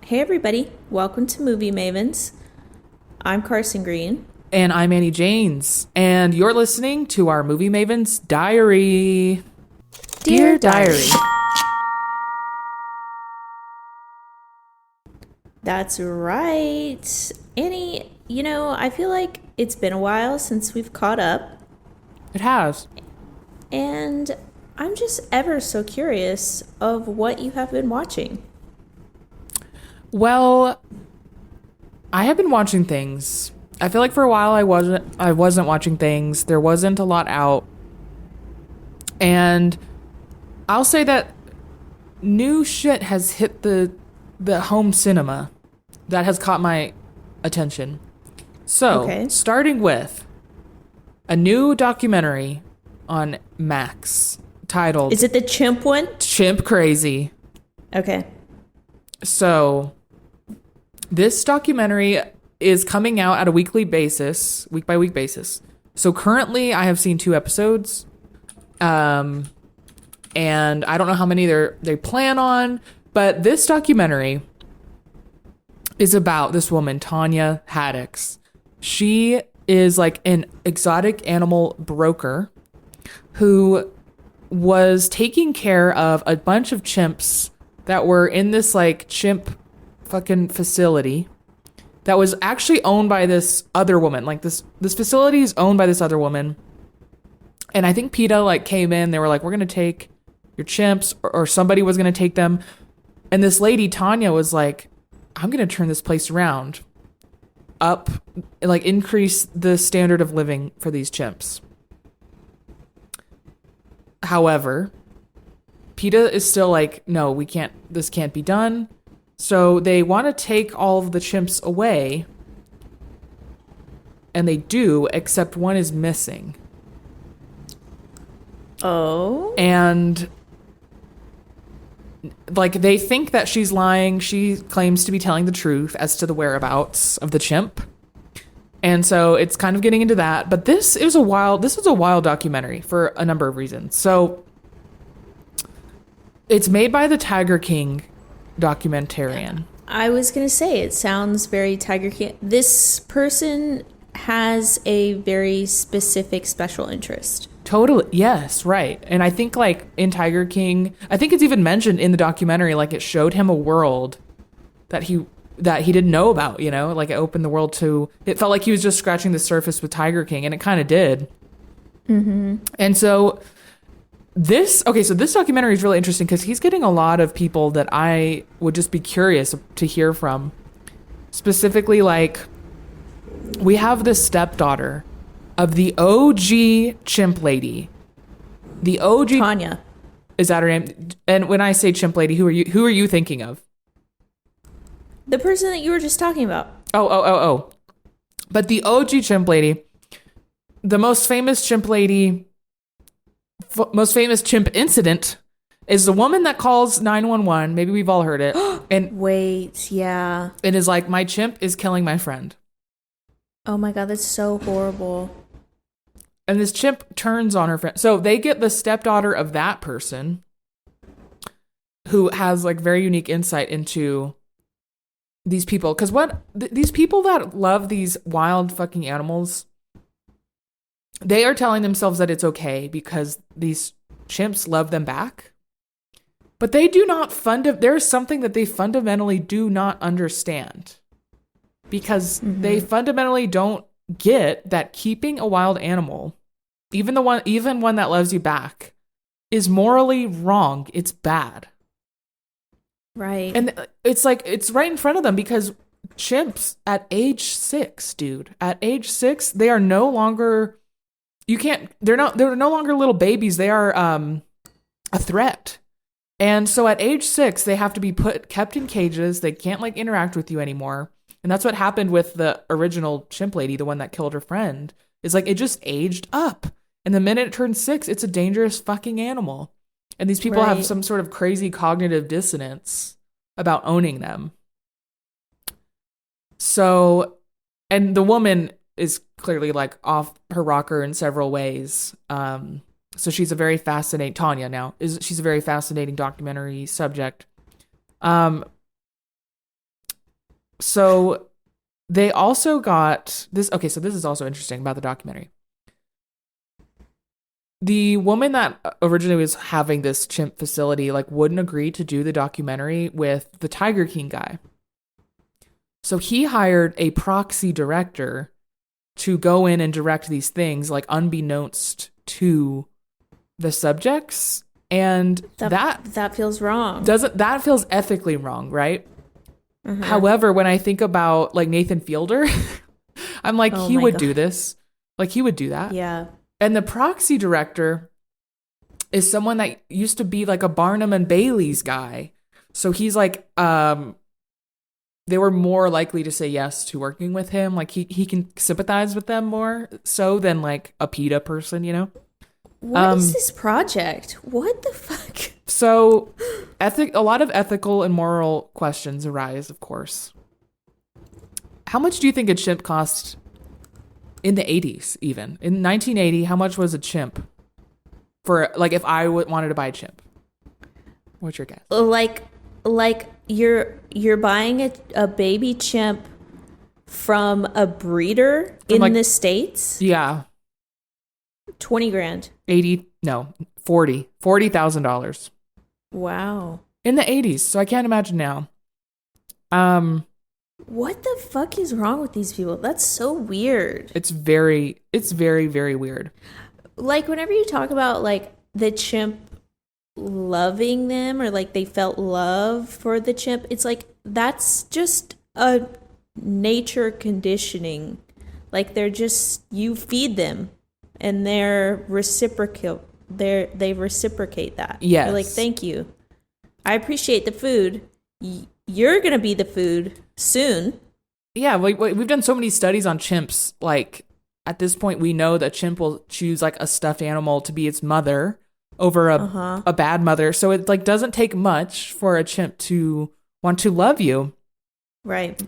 Hey everybody, welcome to Movie Mavens. I'm Carson Green. And I'm Annie Janes, and you're listening to our Movie Maven's Diary. Dear Dear Diary. Diary. That's right. Annie, I feel like it's been a while since we've caught up, It has. and I'm just ever so curious of what you have been watching. Well, I have been watching things. I feel like for a while I wasn't watching things. There wasn't a lot out. And I'll say that new shit has hit the home cinema that has caught my attention. So, Okay. starting with a new documentary on Max titled Is it the chimp one? Chimp Crazy. Okay. So, this documentary is coming out at a weekly basis, week by week basis. So, currently, I have seen 2 episodes. And I don't know how many they plan on, but this documentary is about this woman, Tanya Haddix. She is like an exotic animal broker who was taking care of a bunch of chimps that were in this like chimp fucking facility that was actually owned by this other woman. Like this facility is owned by this other woman. And I think PETA like came in, they were like, we're gonna take your chimps, or somebody was gonna take them. And this lady, Tanya, was like, I'm gonna turn this place around, up, like increase the standard of living for these chimps. However, PETA is still like, no, this can't be done. So they want to take all of the chimps away. And they do, except one is missing. Oh. And like they think that she's lying. She claims to be telling the truth as to the whereabouts of the chimp. And so it's kind of getting into that. But this was a wild documentary for a number of reasons. So it's made by the Tiger King documentarian. I was going to say, it sounds very Tiger King. This person has a very specific special interest. Totally. Yes, right. And I think like in Tiger King, I think it's even mentioned in the documentary, like it showed him a world that he didn't know about, like it opened the world to, it felt like he was just scratching the surface with Tiger King, and it kind of did. Mm-hmm. And so this documentary is really interesting because he's getting a lot of people that I would just be curious to hear from. Specifically, like we have this stepdaughter of the OG chimp lady. The OG Tanya. Is that her name? And when I say chimp lady, who are you thinking of? The person that you were just talking about. Oh. But the OG chimp lady, the most famous chimp lady, most famous chimp incident is the woman that calls 911. Maybe we've all heard it. And Wait, yeah. it is like, my chimp is killing my friend. Oh my God, that's so horrible. And this chimp turns on her friend. So they get the stepdaughter of that person who has like very unique insight into these people. Because these people that love these wild fucking animals, they are telling themselves that it's okay because these chimps love them back. But they do not there's something that they fundamentally do not understand. Because they fundamentally don't get that keeping a wild animal, even one that loves you back, is morally wrong. It's bad. Right. And it's like, it's right in front of them because chimps at age 6, dude, at age 6, they are no longer, they're no longer little babies. They are a threat. And so at age 6, they have to be kept in cages. They can't like interact with you anymore. And that's what happened with the original chimp lady, the one that killed her friend, is like it just aged up. And the minute it turns 6, it's a dangerous fucking animal. And these people have some sort of crazy cognitive dissonance about owning them. So, and the woman is clearly like off her rocker in several ways. So she's a very fascinating, Tanya now, she's a very fascinating documentary subject. So they also got this. Okay, so this is also interesting about the documentary. The woman that originally was having this chimp facility like wouldn't agree to do the documentary with the Tiger King guy. So he hired a proxy director to go in and direct these things, like unbeknownst to the subjects. And that feels wrong. That feels ethically wrong, right? However, when I think about like Nathan Fielder, I'm like, he would do this. Like he would do that. Yeah. And the proxy director is someone that used to be like a Barnum and Bailey's guy. So he's like, they were more likely to say yes to working with him. Like he can sympathize with them more so than like a PETA person, you know? What is this project? What the fuck? So a lot of ethical and moral questions arise, of course. How much do you think a chimp cost in the 80s even? In 1980, how much was a chimp? For like if I wanted to buy a chimp. What's your guess? Like you're buying a baby chimp from a breeder in like, the States? Yeah. 20 grand. $40,000. Wow. In the 80s, so I can't imagine now. What the fuck is wrong with these people? That's so weird. It's very, very weird. Like whenever you talk about like the chimp loving them or like they felt love for the chimp, it's like that's just a nature conditioning. Like they're just, you feed them and they're reciprocal. They reciprocate that. Yes. They're like, thank you. I appreciate the food. You're going to be the food soon. Yeah, we've done so many studies on chimps. Like, at this point, we know that chimp will choose, like, a stuffed animal to be its mother over a bad mother. So it, like, doesn't take much for a chimp to want to love you. Right.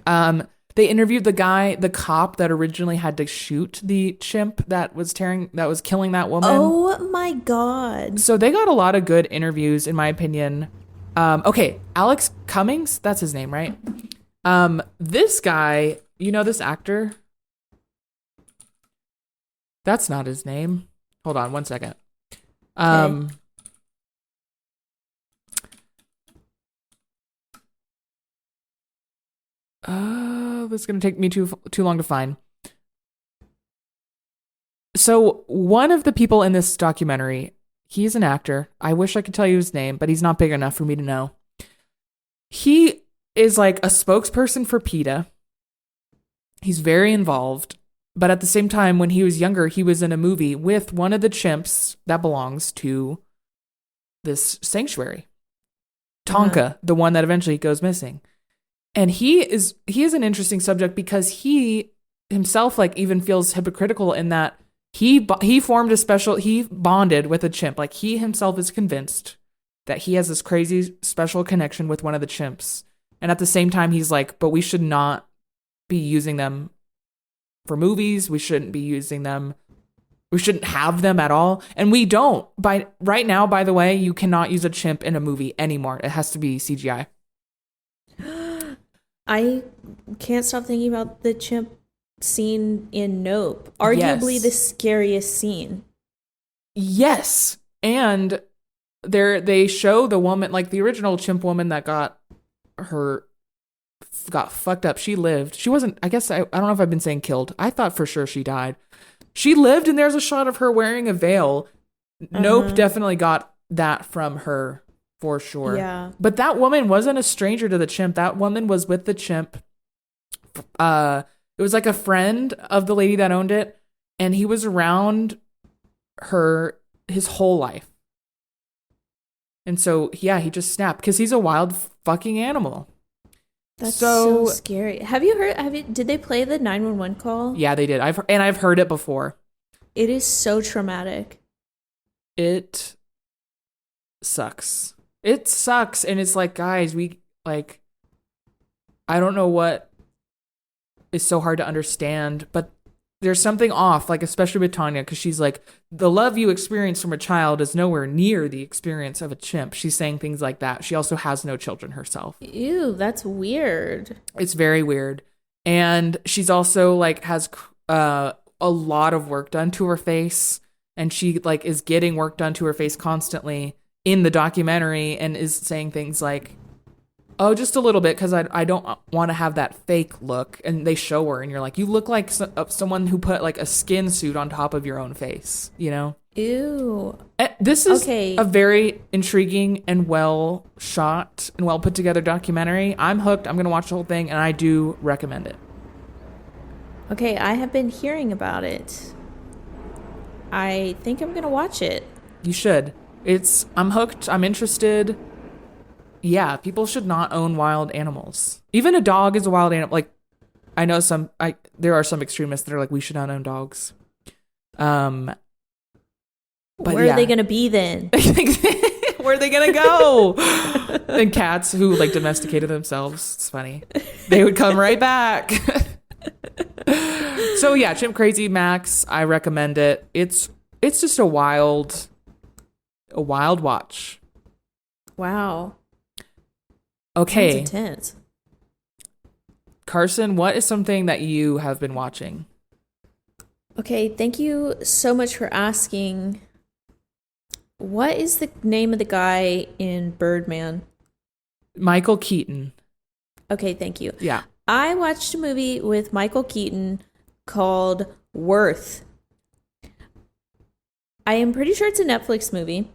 They interviewed the cop that originally had to shoot the chimp that was killing that woman. Oh, my God. So they got a lot of good interviews, in my opinion. Okay, Alex Cummings, that's his name, right? This guy, you know this actor? That's not his name. Hold on one second. Okay. This is going to take me too long to find. So one of the people in this documentary, he's an actor. I wish I could tell you his name, but he's not big enough for me to know. He is like a spokesperson for PETA. He's very involved. But at the same time, when he was younger, he was in a movie with one of the chimps that belongs to this sanctuary. Tonka, the one that eventually goes missing. And he is an interesting subject because he himself like even feels hypocritical in that he bonded with a chimp. Like he himself is convinced that he has this crazy special connection with one of the chimps. And at the same time, he's like, but we should not be using them for movies. We shouldn't be using them. We shouldn't have them at all. And we don't. Right now, by the way, you cannot use a chimp in a movie anymore. It has to be CGI. I can't stop thinking about the chimp scene in Nope. Arguably the scariest scene. Yes. And they show the woman, like the original chimp woman that got fucked up. She lived. She wasn't, I guess, I don't know if I've been saying killed. I thought for sure she died. She lived, and there's a shot of her wearing a veil. Nope definitely got that from her. For sure. Yeah. But that woman wasn't a stranger to the chimp. That woman was with the chimp. It was like a friend of the lady that owned it. And he was around her his whole life. And so, yeah, he just snapped because he's a wild fucking animal. That's so scary. Did they play the 911 call? Yeah, they did. I've heard it before. It is so traumatic. It sucks. It sucks. And it's like, guys, I don't know what is so hard to understand, but there's something off, like especially with Tanya, because she's like, the love you experience from a child is nowhere near the experience of a chimp. She's saying things like that. She also has no children herself. Ew, that's weird. It's very weird. And she's also like has a lot of work done to her face, and she like is getting work done to her face constantly in the documentary, and is saying things like, oh, just a little bit, because I don't want to have that fake look. And they show her, and you're like, you look like someone who put like a skin suit on top of your own face, you know? Ew. This is Okay. a very intriguing and well shot and well put together documentary. I'm hooked. I'm going to watch the whole thing, and I do recommend it. Okay, I have been hearing about it. I think I'm going to watch it. You should. I'm hooked. I'm interested. Yeah, people should not own wild animals. Even a dog is a wild animal. Like, I know there are some extremists that are like, we should not own dogs. But where are they going to be then? Where are they going to go? And cats who like domesticated themselves. It's funny. They would come right back. So yeah, Chimp Crazy, Max. I recommend it. It's just a wild watch. Wow. Okay. That's intense. Carson, what is something that you have been watching? Okay, thank you so much for asking. What is the name of the guy in Birdman? Michael Keaton. Okay, thank you. Yeah. I watched a movie with Michael Keaton called Worth. I am pretty sure it's a Netflix movie.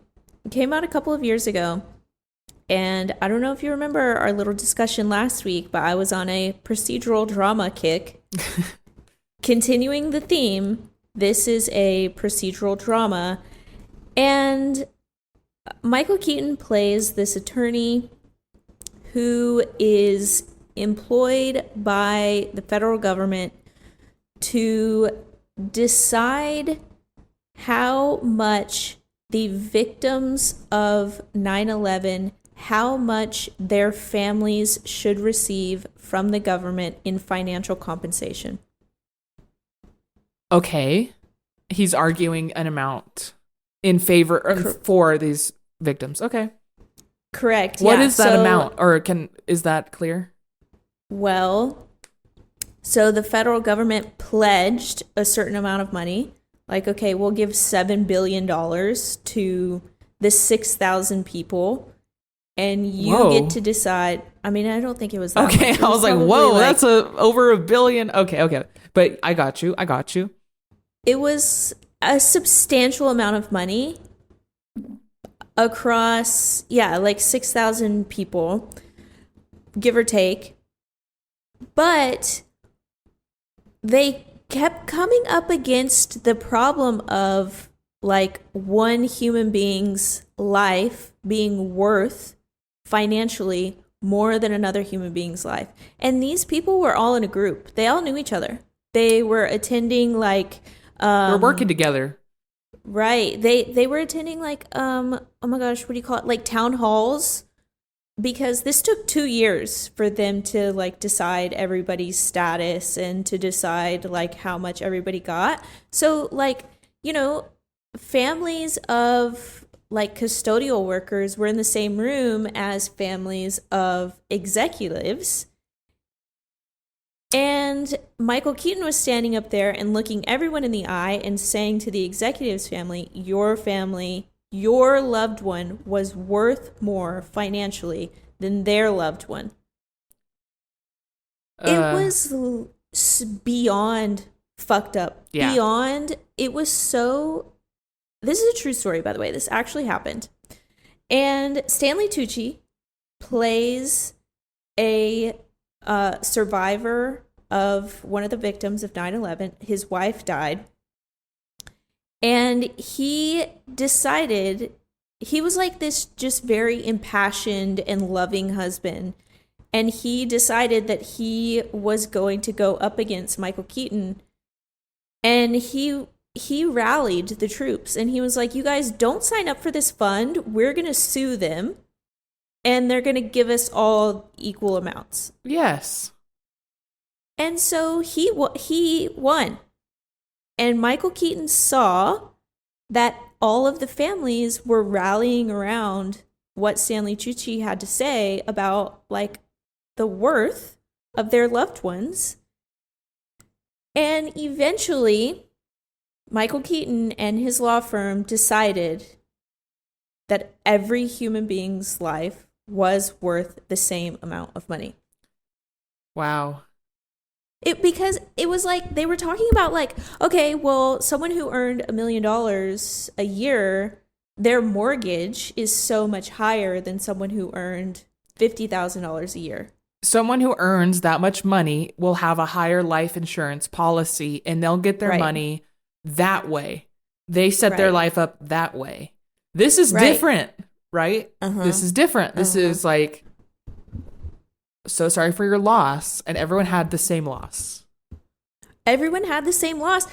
It came out a couple of years ago. And I don't know if you remember our little discussion last week, but I was on a procedural drama kick. Continuing the theme, this is a procedural drama. And Michael Keaton plays this attorney who is employed by the federal government to decide how much the victims of 9/11, how much their families should receive from the government in financial compensation. Okay. He's arguing an amount in favor for these victims. Okay. Correct. What yeah. is that amount? Or is that clear? Well, so the federal government pledged a certain amount of money. Like, okay, we'll give $7 billion to the 6,000 people. And you get to decide. I mean, I don't think it was that okay, much. I was like, whoa, that's over $1 billion. Okay. But I got you. It was a substantial amount of money across, like 6,000 people, give or take. But they kept coming up against the problem of like one human being's life being worth financially more than another human being's life. And these people were all in a group. They all knew each other. They were attending like we're working together. Right. They were attending like oh my gosh, what do you call it? Like town halls, because this took 2 years for them to like decide everybody's status and to decide like how much everybody got. So like, families of like custodial workers were in the same room as families of executives. And Michael Keaton was standing up there and looking everyone in the eye and saying to the executives' family, your loved one was worth more financially than their loved one. It was beyond fucked up. Yeah. Beyond, it was so... This is a true story, by the way. This actually happened. And Stanley Tucci plays a survivor of one of the victims of 9/11. His wife died. And he decided, he was like this just very impassioned and loving husband. And he decided that he was going to go up against Michael Keaton. And he rallied the troops. And he was like, you guys don't sign up for this fund. We're going to sue them. And they're going to give us all equal amounts. Yes. And so he won. And Michael Keaton saw that all of the families were rallying around what Stanley Tucci had to say about like the worth of their loved ones. And eventually, Michael Keaton and his law firm decided that every human being's life was worth the same amount of money. Wow. Because it was like they were talking about like, okay, well, someone who earned $1 million a year, their mortgage is so much higher than someone who earned $50,000 a year. Someone who earns that much money will have a higher life insurance policy and they'll get their money that way. They set their life up that way. This is different, right? This is different. This is like, so sorry for your loss. And everyone had the same loss. Everyone had the same loss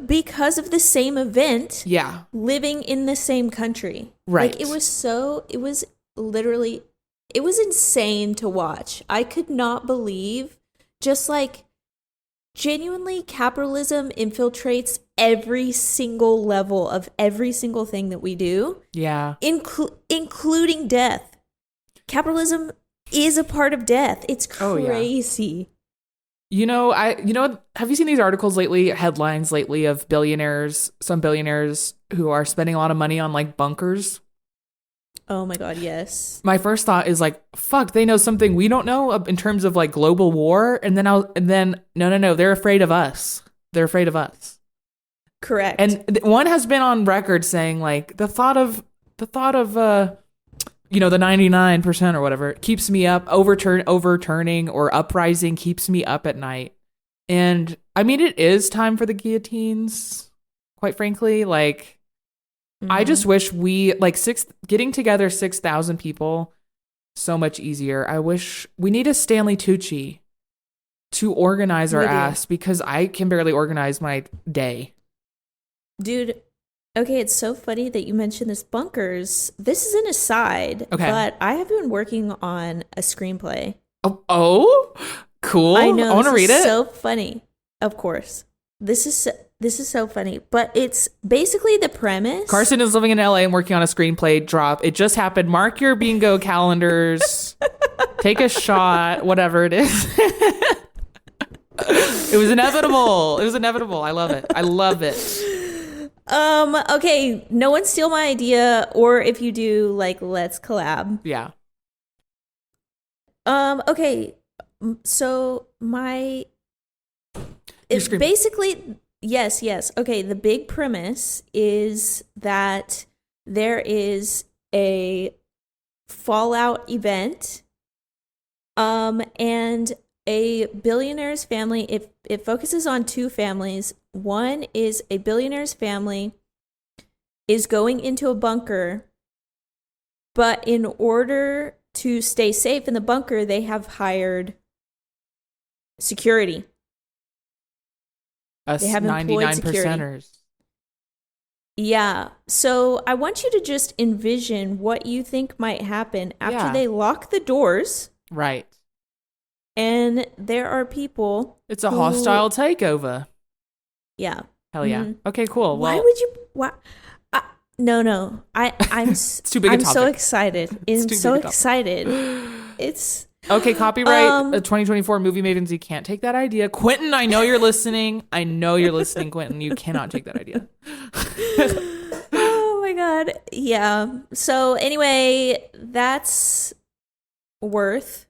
because of the same event. Yeah. Living in the same country. Right. Like it was literally, it was insane to watch. I could not believe just like genuinely capitalism infiltrates every single level of every single thing that we do. Yeah. Including death. Capitalism is a part of death. It's crazy. Have you seen these articles lately, headlines lately of some billionaires who are spending a lot of money on like bunkers? Oh my God, yes. My first thought is like, fuck, they know something we don't know in terms of like global war. And then no, they're afraid of us. They're afraid of us. Correct. And one has been on record saying like the thought of the 99% or whatever keeps me up, overturning or uprising keeps me up at night. And I mean, it is time for the guillotines, quite frankly. Like, I just wish we getting together 6,000 people so much easier. I wish we need a Stanley Tucci to organize our ass because I can barely organize my day. Dude, okay, it's so funny that you mentioned this bunkers. This is an aside, but I have been working on a screenplay. Oh, cool. I know. I want to read it. So funny. Of course. This is so funny, but it's basically the premise. Carsen is living in LA and working on a screenplay drop. It just happened. Mark your bingo calendars. Take a shot, whatever it is. It was inevitable. I love it. Okay, no one steal my idea, or if you do, like, let's collab. Yeah. Okay, so basically, yes. Okay, the big premise is that there is a fallout event, and a billionaire's family, it focuses on two families. One is a billionaire's family is going into a bunker, but in order to stay safe in the bunker, they have hired security. Us they have employed 99%ers. Yeah. So I want you to just envision what you think might happen after they lock the doors. Right. And there are people. It's a hostile takeover. Yeah. Hell yeah. Mm-hmm. Okay, cool. Well, why would you? Why? No. I'm. It's too big a topic. I'm so excited. I'm so excited. It's okay. Copyright 2024 movie mavens. You can't take that idea, Quentin. I know you're listening. Quentin. You cannot take that idea. Oh my God. Yeah. So anyway, that's Worth.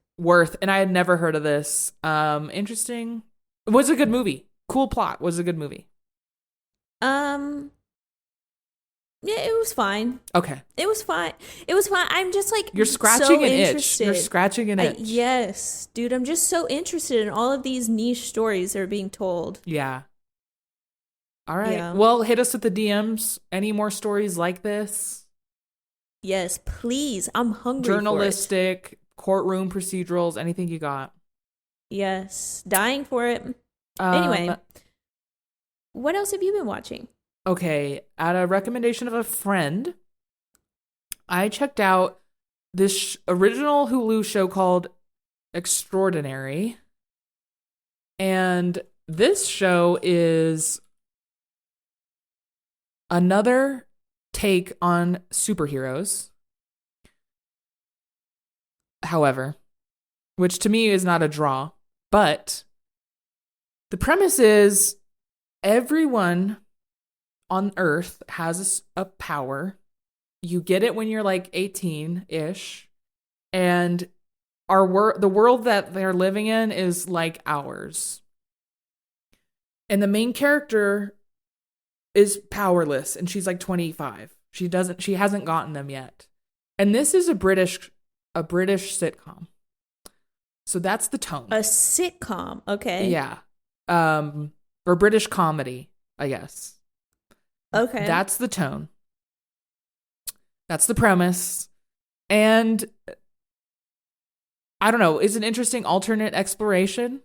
And I had never heard of this. Interesting. It was a good movie. Cool plot. Was a good movie. Yeah, it was fine. Okay. It was fine. I'm just like, you're scratching an itch. You're scratching an itch. Yes, dude. I'm just so interested in all of these niche stories that are being told. Yeah. All right. Yeah. Well, hit us with the DMs. Any more stories like this? Yes, please. I'm hungry. Journalistic, courtroom procedurals, anything you got. Yes. Dying for it. Anyway, what else have you been watching? Okay, at a recommendation of a friend, I checked out this original Hulu show called Extraordinary. And this show is another take on superheroes. However, which to me is not a draw, but the premise is everyone on Earth has a power. You get it when you're like 18-ish, and the world that they're living in is like ours. And the main character is powerless, and she's like 25. She hasn't gotten them yet. And this is a British sitcom. So that's the tone. A sitcom, okay. Yeah. Or British comedy, I guess. Okay. That's the tone. That's the premise. And I don't know, it's an interesting alternate exploration,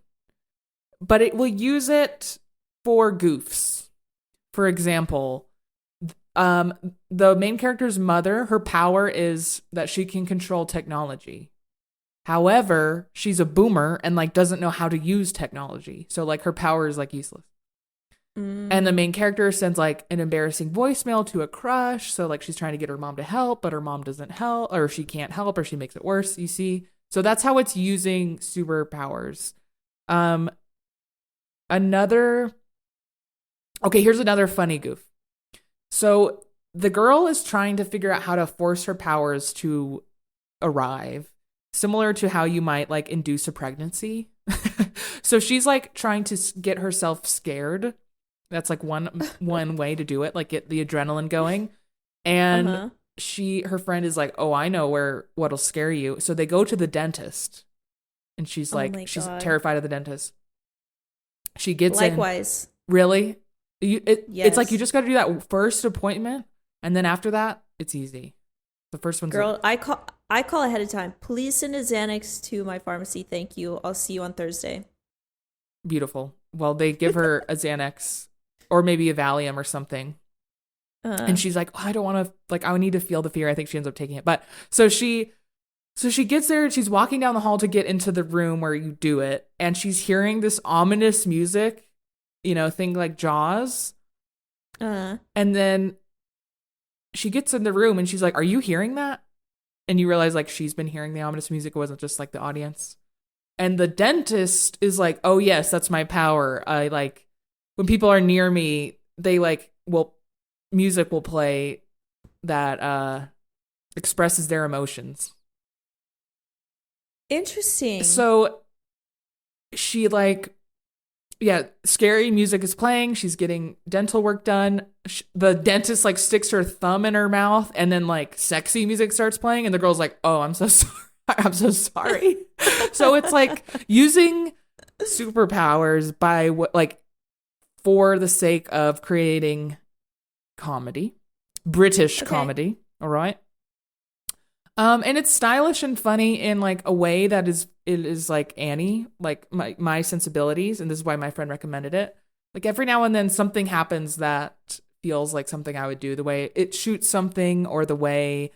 but it will use it for goofs. For example, the main character's mother, her power is that she can control technology. However, she's a boomer and like doesn't know how to use technology. So like her power is like useless. And the main character sends like an embarrassing voicemail to a crush. So like she's trying to get her mom to help, but her mom doesn't help, or she can't help, or she makes it worse, you see? So that's how it's using superpowers. Here's another funny goof. So the girl is trying to figure out how to force her powers to arrive, similar to how you might like induce a pregnancy. So she's like trying to get herself scared. That's like one way to do it, like get the adrenaline going. And her friend is like, "Oh, I know what'll scare you." So they go to the dentist, and she's like, she's terrified of the dentist. She gets likewise. Really? Yes. It's like you just got to do that first appointment, and then after that, it's easy. The first one's girl. I call ahead of time. Please send a Xanax to my pharmacy. Thank you. I'll see you on Thursday. Beautiful. Well, they give her a Xanax or maybe a Valium or something. And she's like, "Oh, I don't want to, like, I need to feel the fear." I think she ends up taking it. But so she gets there and she's walking down the hall to get into the room where you do it. And she's hearing this ominous music, thing like Jaws. And then she gets in the room and she's like, "Are you hearing that?" And you realize like she's been hearing the ominous music. It wasn't just like the audience. And the dentist is like, "Oh yes, that's my power. I like when people are near me, they like music will play that expresses their emotions." Interesting. So she scary music is playing. She's getting dental work done. The dentist like sticks her thumb in her mouth, and then like sexy music starts playing, and the girl's like, "Oh, I'm so sorry. I'm so sorry." So it's like using superpowers by for the sake of creating comedy, British comedy. All right. And it's stylish and funny in like a way that it is like Annie, like my sensibilities. And this is why my friend recommended it. Like every now and then something happens that feels like something I would do, the way it shoots something or the way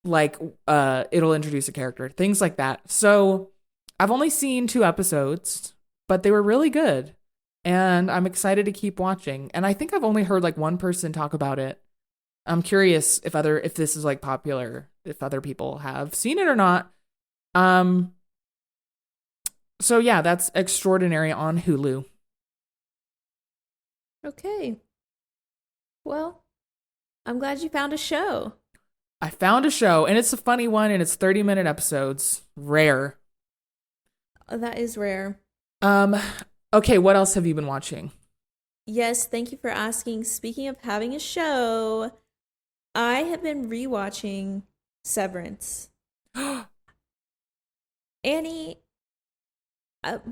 like it'll introduce a character, things like that. So I've only seen 2 episodes, but they were really good. And I'm excited to keep watching. And I think I've only heard like one person talk about it. I'm curious if this is like popular, if other people have seen it or not. So yeah, that's Extraordinary on Hulu. Okay. Well, I'm glad you found a show. I found a show, and it's a funny one, and it's 30-minute episodes. Rare. Oh, that is rare. Okay, what else have you been watching? Yes, thank you for asking. Speaking of having a show, I have been rewatching Severance. Annie,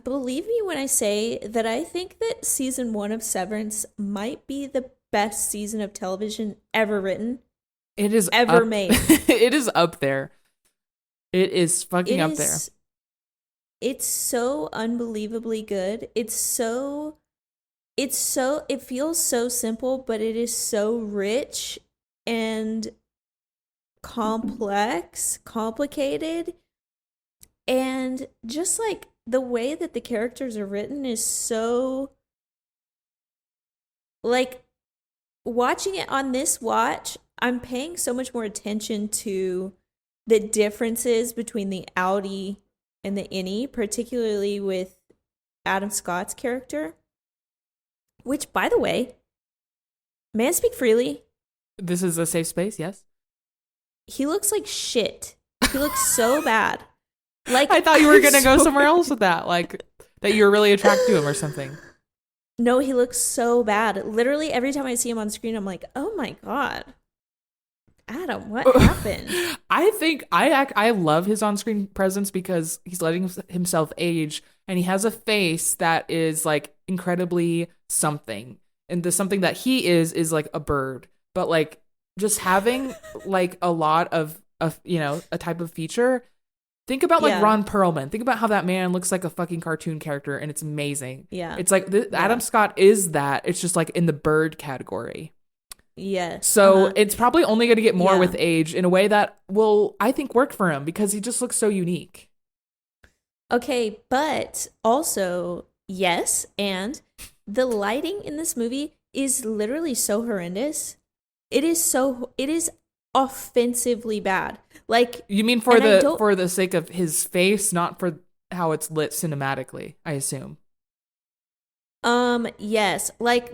believe me when I say that I think that season 1 of Severance might be the best season of television ever written. It is ever made. It is up there. It is fucking up there. It's so unbelievably good. It feels so simple, but it is so rich and complex, complicated. And just like the way that the characters are written is so like watching it on this watch, I'm paying so much more attention to the differences between the outie and the innie, particularly with Adam Scott's character. Which, by the way, may I speak freely? This is a safe space, yes? He looks like shit. He looks so bad. Like, I thought you were going to go somewhere else with that. Like, that you're really attracted to him or something. No, he looks so bad. Literally, every time I see him on screen, I'm like, oh my God. Adam, what happened? I think I love his on-screen presence because he's letting himself age, and he has a face that is like incredibly something. And the something that he is like a bird. But like just having like a lot of a type of feature. Think about like Ron Perlman. Think about how that man looks like a fucking cartoon character, and it's amazing. Yeah. It's like Adam Scott is that. It's just like in the bird category. Yes. So it's probably only going to get more with age in a way that will, I think, work for him because he just looks so unique. Okay, but also, yes, and the lighting in this movie is literally so horrendous. It is offensively bad. Like, you mean for the sake of his face, not for how it's lit cinematically, I assume. Yes, like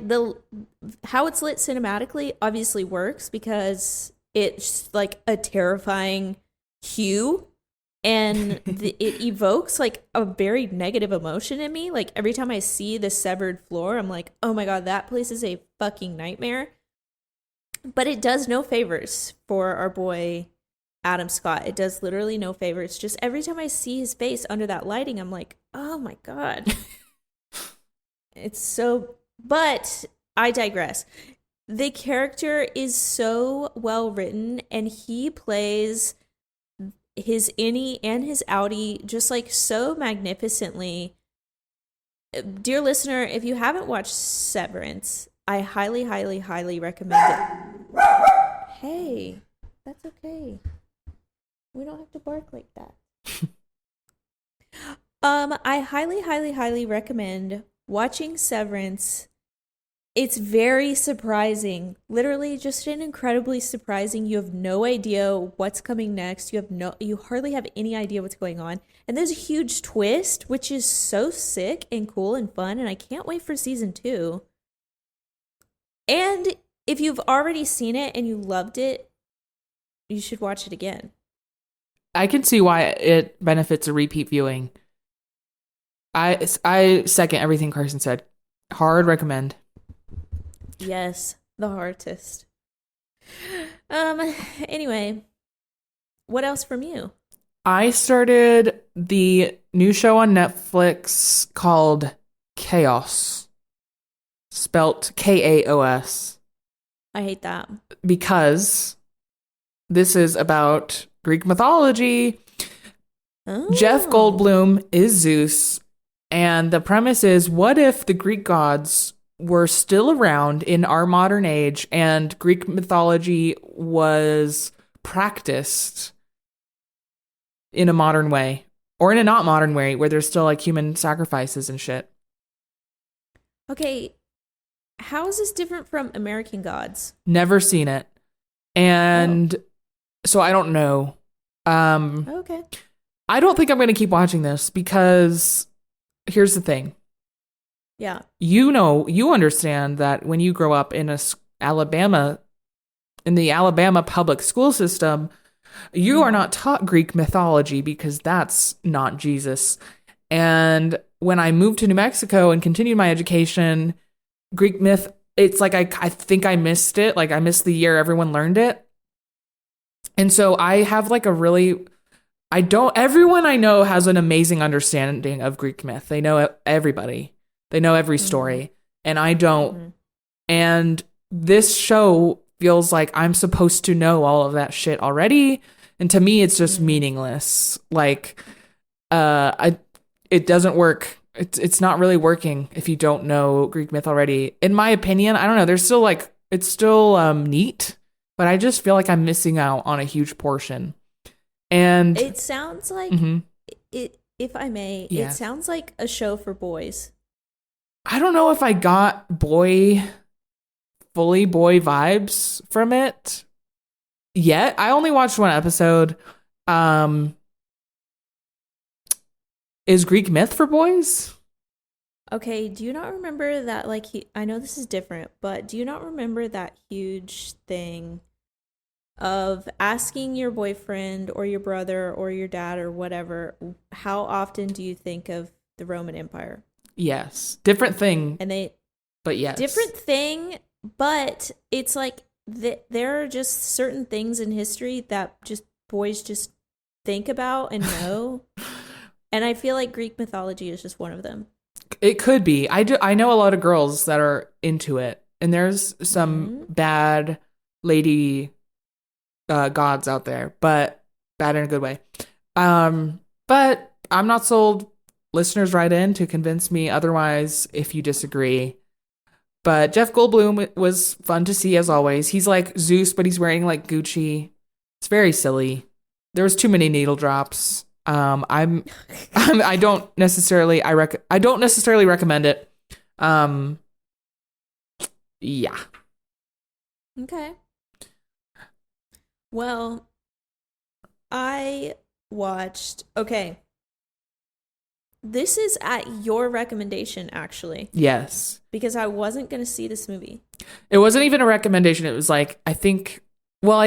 how it's lit cinematically obviously works because it's like a terrifying hue, and it evokes like a very negative emotion in me. Like every time I see the severed floor, I'm like, oh my God, that place is a fucking nightmare. But it does no favors for our boy Adam Scott. It does literally no favors. Just every time I see his face under that lighting, I'm like, oh my God. It's so, but I digress. The character is so well written, and he plays his innie and his outie just like so magnificently. Dear listener, if you haven't watched Severance, I highly, highly, highly recommend it. Hey, that's okay. We don't have to bark like that. I highly, highly, highly recommend watching Severance. It's very surprising. Literally just an incredibly surprising. You have no idea what's coming next. You hardly have any idea what's going on. And there's a huge twist, which is so sick and cool and fun, and I can't wait for season 2. And if you've already seen it and you loved it, you should watch it again. I can see why it benefits a repeat viewing. I second everything Carson said. Hard recommend. Yes, the hardest. Anyway, what else from you? I started the new show on Netflix called Kaos. Spelt Kaos. I hate that. Because this is about Greek mythology. Oh. Jeff Goldblum is Zeus. And the premise is, what if the Greek gods were still around in our modern age and Greek mythology was practiced in a modern way? Or in a not modern way, where there's still like human sacrifices and shit. Okay, how is this different from American Gods? Never seen it. And so I don't know. Okay. I don't think I'm going to keep watching this because here's the thing. Yeah. You understand that when you grow up in in the Alabama public school system, you are not taught Greek mythology because that's not Jesus. And when I moved to New Mexico and continued my education, Greek myth, it's like I think I missed it. Like I missed the year everyone learned it. And so I have like everyone I know has an amazing understanding of Greek myth. They know everybody. They know every story. And I don't. And this show feels like I'm supposed to know all of that shit already. And to me, it's just meaningless. Like, it doesn't work. It's not really working if you don't know Greek myth already. In my opinion, I don't know. There's still like, it's still neat, but I just feel like I'm missing out on a huge portion. And it sounds like if I may, it sounds like a show for boys. I don't know if I got boy fully boy vibes from it yet. I only watched one episode. Is Greek myth for boys? Okay, do you not remember that, like, I know this is different, but do you not remember that huge thing of asking your boyfriend or your brother or your dad or whatever, how often do you think of the Roman Empire? Yes. Different thing, And but yes. different thing, but it's like there are just certain things in history that just boys just think about and know. And I feel like Greek mythology is just one of them. It could be. I know a lot of girls that are into it, and there's some bad lady gods out there, but bad in a good way. But I'm not sold. Listeners, write in to convince me otherwise if you disagree. But Jeff Goldblum was fun to see as always. He's like Zeus, but he's wearing like Gucci. It's very silly. There was too many needle drops. I don't necessarily recommend it. Yeah. Okay. Well, I watched. Okay. This is at your recommendation, actually. Yes. Because I wasn't going to see this movie. It wasn't even a recommendation. It was like, I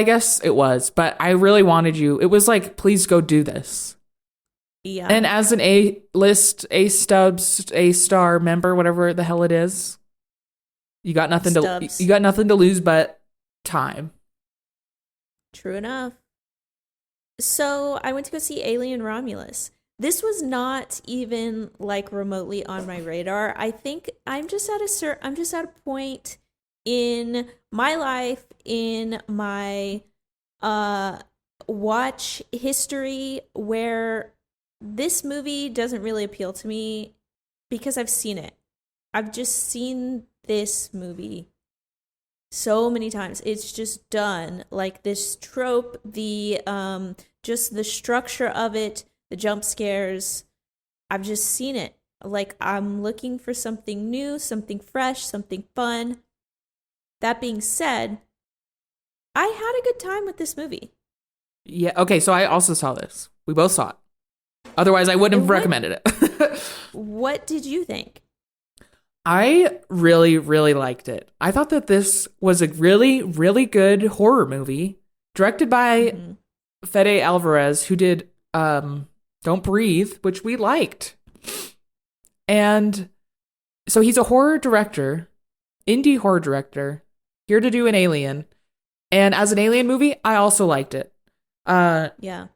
guess it was, but I really wanted you. It was like, please go do this. Yeah. And as an A-list, A-stubs, A-star member, whatever the hell it is, you got nothing to lose but time. True enough. So I went to go see Alien Romulus. This was not even like remotely on my radar. I think I'm just at a point in my life, in my watch history, where this movie doesn't really appeal to me because I've seen it. I've just seen this movie so many times. It's just done. Like this trope, the just the structure of it, the jump scares. I've just seen it. Like I'm looking for something new, something fresh, something fun. That being said, I had a good time with this movie. Yeah, okay, so I also saw this. We both saw it. Otherwise, I wouldn't have recommended it. What did you think? I really, really liked it. I thought that this was a really, really good horror movie directed by Fede Alvarez, who did Don't Breathe, which we liked. And so he's a horror director, indie horror director, here to do an Alien. And as an Alien movie, I also liked it. Yeah.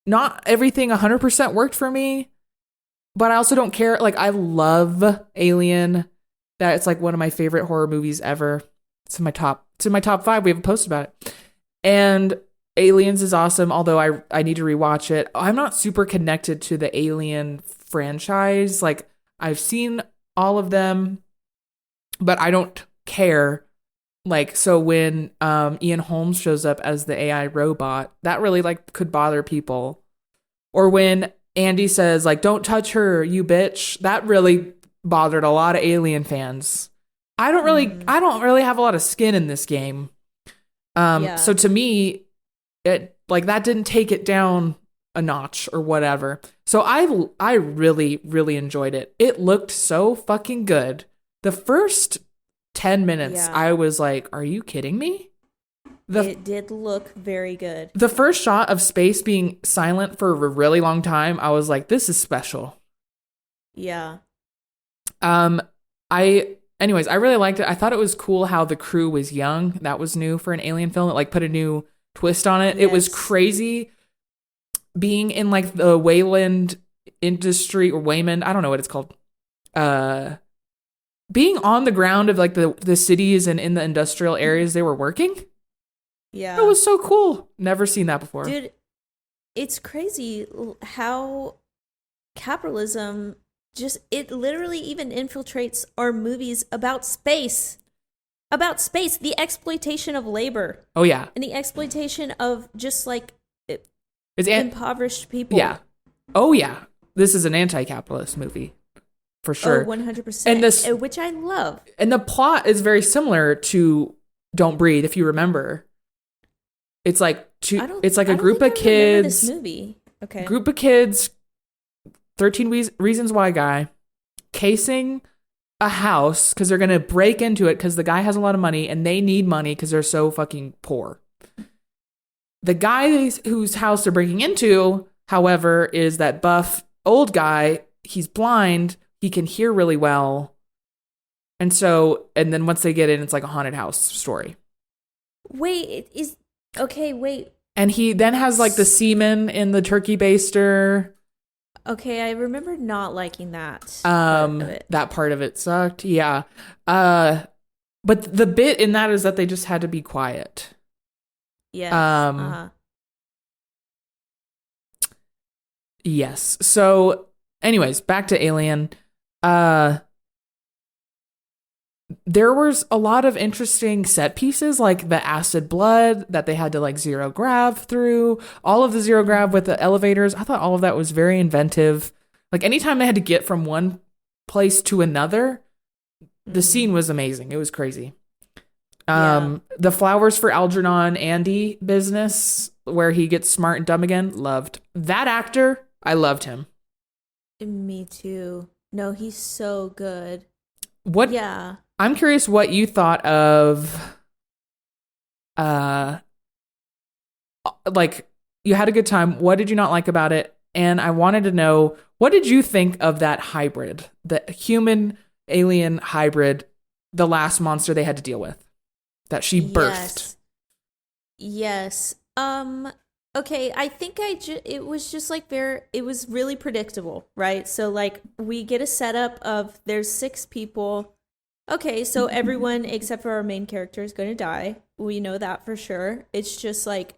Not everything 100% worked for me, but I also don't care. Like, I love Alien. That it's like one of my favorite horror movies ever. It's in my top 5. We have a post about it. And Aliens is awesome, although I need to rewatch it. I'm not super connected to the Alien franchise. Like, I've seen all of them, but I don't care. Like, so when Ian Holmes shows up as the AI robot, that really like could bother people. Or when Andy says like, "Don't touch her, you bitch," that really bothered a lot of Alien fans. I don't really have a lot of skin in this game. So to me, it like that didn't take it down a notch or whatever. So I really, really enjoyed it. It looked so fucking good. The first 10 minutes, I was like, are you kidding me? It did look very good. The first shot of space being silent for a really long time, I was like, this is special. Yeah. Anyways, I really liked it. I thought it was cool how the crew was young. That was new for an Alien film. It like put a new twist on it. Yes. It was crazy being in like the Wayland industry or Waymond. I don't know what it's called. Being on the ground of like the cities and in the industrial areas they were working. Yeah. It was so cool. Never seen that before. Dude, it's crazy how capitalism it literally even infiltrates our movies about space. About space, the exploitation of labor. Oh, yeah. And the exploitation of just like impoverished people. Yeah. Oh, yeah. This is an anti-capitalist movie. for sure. 100%. And this, which I love. and the plot is very similar to Don't Breathe, if you remember. It's like a group of kids. This movie. Okay. Group of kids, 13 Reasons Why guy, casing a house because they're going to break into it because the guy has a lot of money and they need money because they're so fucking poor. The guy whose house they're breaking into, however, is that buff old guy. He's blind. He can hear really well. And then once they get in, it's like a haunted house story. Wait. And he then has like the semen in the turkey baster. Okay, I remember not liking that. That part of it sucked. Yeah. But the bit in that is that they just had to be quiet. Yes. Yes. So anyways, back to Alien. There was a lot of interesting set pieces, like the acid blood that they had to like zero grav through, all of the zero grav with the elevators. I thought all of that was very inventive. Like anytime they had to get from one place to another, the scene was amazing. It was crazy. The flowers for Algernon Andy business where he gets smart and dumb again. Loved that actor. I loved him. Me too. No, he's so good. What? Yeah. I'm curious what you thought of, like, you had a good time. What did you not like about it? And I wanted to know, what did you think of that hybrid, the human-alien hybrid, the last monster they had to deal with, that she birthed? Yes. Okay, I think it was just like it was really predictable, right? So like we get a setup of there's 6 people. Okay, so everyone except for our main character is going to die. We know that for sure. It's just like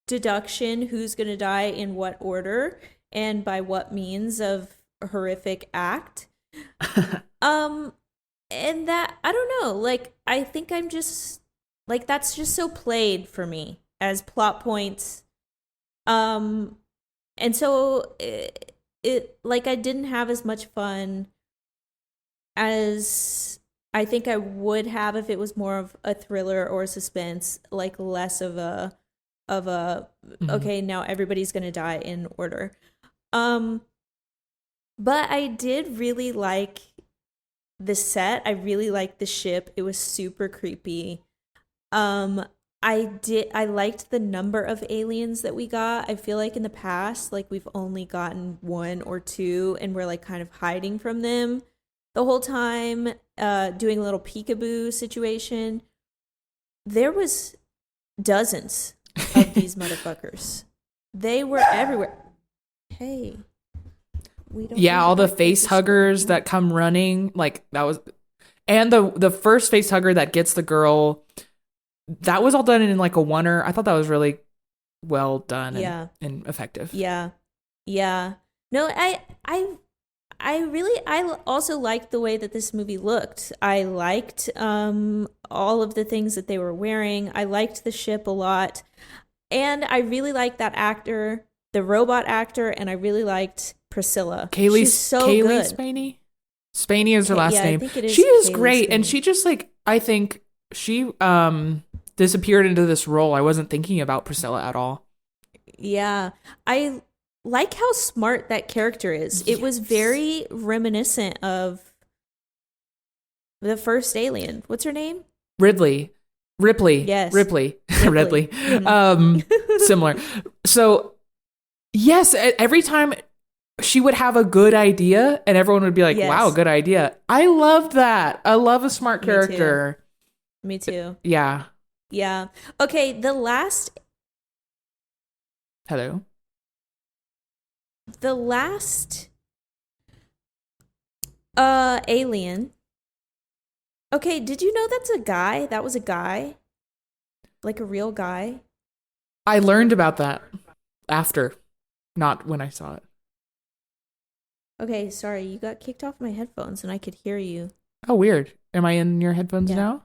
deduction who's going to die in what order and by what means of a horrific act. And that, I don't know, like I think I'm just like that's just so played for me as plot points. And so it like I didn't have as much fun as I think I would have if it was more of a thriller or a suspense, like less of a okay, now everybody's gonna die in order. But I did really like the set. I really liked the ship. It was super creepy. I liked the number of aliens that we got. I feel like in the past, like we've only gotten 1 or 2 and we're like kind of hiding from them the whole time, doing a little peekaboo situation. There was dozens of these motherfuckers. They were everywhere. Hey, we don't. Yeah, all the face huggers that come running, like that was, and the first face hugger that gets the girl, that was all done in like a oneer. I thought that was really well done. And effective. Yeah. No, I also liked the way that this movie looked. I liked all of the things that they were wearing. I liked the ship a lot. And I really liked that actor, the robot actor, and I really liked Priscilla. She's so good. Spaney is her last name. I think it is. She is Kaylee great. Spaney. And she just like, I think she disappeared into this role. I wasn't thinking about Priscilla at all. Yeah. I like how smart that character is. It was very reminiscent of the first Alien. What's her name? Ripley. Yes. Ripley. Mm-hmm. Similar. So, yes, every time she would have a good idea and everyone would be like, wow, good idea. I loved that. I love a smart character. Me too. Yeah. Yeah. Okay, the last Alien. Okay, did you know that's a guy? That was a guy? Like a real guy? I learned about that after, not when I saw it. Okay, sorry, you got kicked off my headphones and I could hear you. Oh, weird. Am I in your headphones now?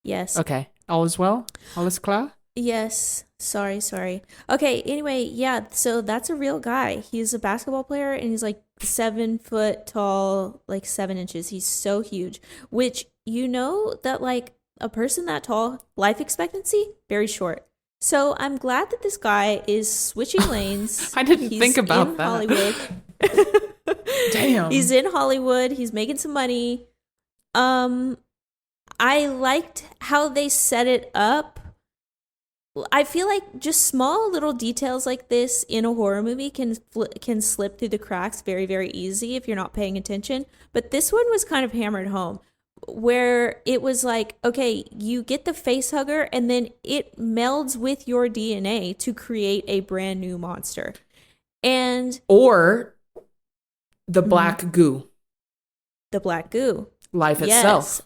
Yes. Okay. All is well? All is klar? Yes. Sorry. Okay, anyway, yeah, so that's a real guy. He's a basketball player and he's like 7 foot tall, like 7 inches. He's so huge. Which you know that like a person that tall, life expectancy very short. So I'm glad that this guy is switching lanes. I didn't He's think about in that. Hollywood. Damn. He's in Hollywood. He's making some money. I liked how they set it up. I feel like just small little details like this in a horror movie can slip through the cracks very, very easy if you're not paying attention. But this one was kind of hammered home, where it was like, okay, you get the face hugger and then it melds with your DNA to create a brand new monster. And or the black goo. The black goo. Life itself.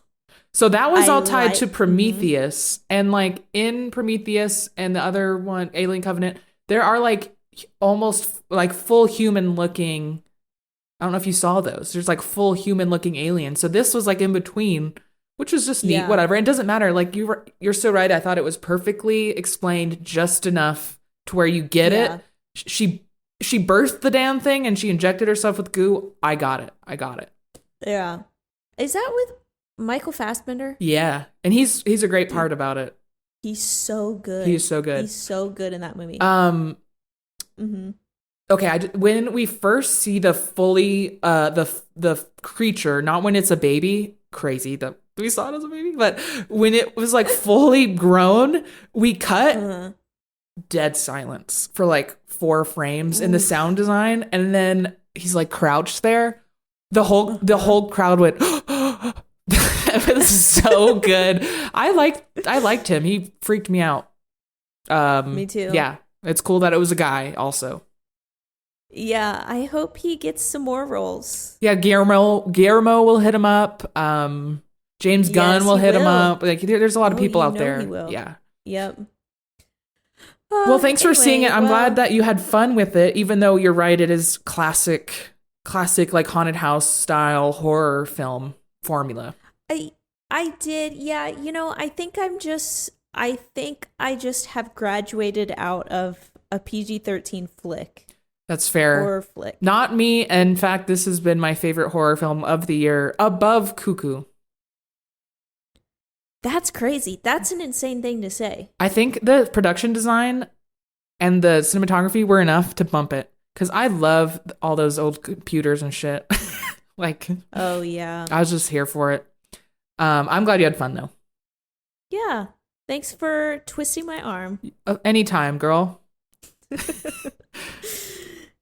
So that was all tied to Prometheus. And like in Prometheus and the other one, Alien Covenant, there are like almost like full human looking. I don't know if you saw those. There's like full human looking aliens. So this was like in between, which was just neat. Whatever. It doesn't matter. Like you're so right. I thought it was perfectly explained just enough to where you get it. She birthed the damn thing and she injected herself with goo. I got it. Yeah. Is that with Michael Fassbender? Yeah. And he's a great part about it. He's so good. He's so good. He's so good in that movie. Okay, when we first see the fully the creature, not when it's a baby, crazy that we saw it as a baby, but when it was like fully grown, we cut dead silence for like 4 frames in the sound design, and then he's like crouched there. The whole crowd went. It was so good. I liked him. He freaked me out. Me too. Yeah, it's cool that it was a guy also. Yeah, I hope he gets some more roles. Yeah, Guillermo will hit him up. James Gunn will hit him up. Like there's a lot of people out there. He will. Yeah. Yep. Well, thanks for seeing it. I'm glad that you had fun with it, even though you're right, it is classic like haunted house style horror film formula. I did. Yeah, I think I just have graduated out of a PG-13 flick. That's fair. Horror flick. Not me. In fact, this has been my favorite horror film of the year, above Cuckoo. That's crazy. That's an insane thing to say. I think the production design and the cinematography were enough to bump it. Because I love all those old computers and shit. Like, oh, yeah. I was just here for it. I'm glad you had fun, though. Yeah. Thanks for twisting my arm. Anytime, girl.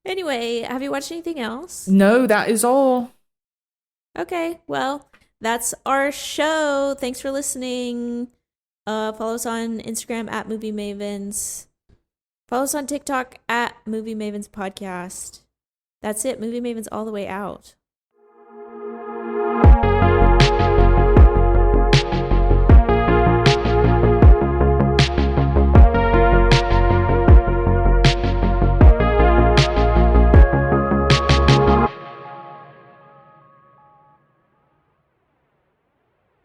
Anyway, have you watched anything else? No, that is all. Okay, well, that's our show. Thanks for listening. Follow us on Instagram at Movie Mavens. Follow us on TikTok at Movie Mavens Podcast. That's it. Movie Mavens all the way out.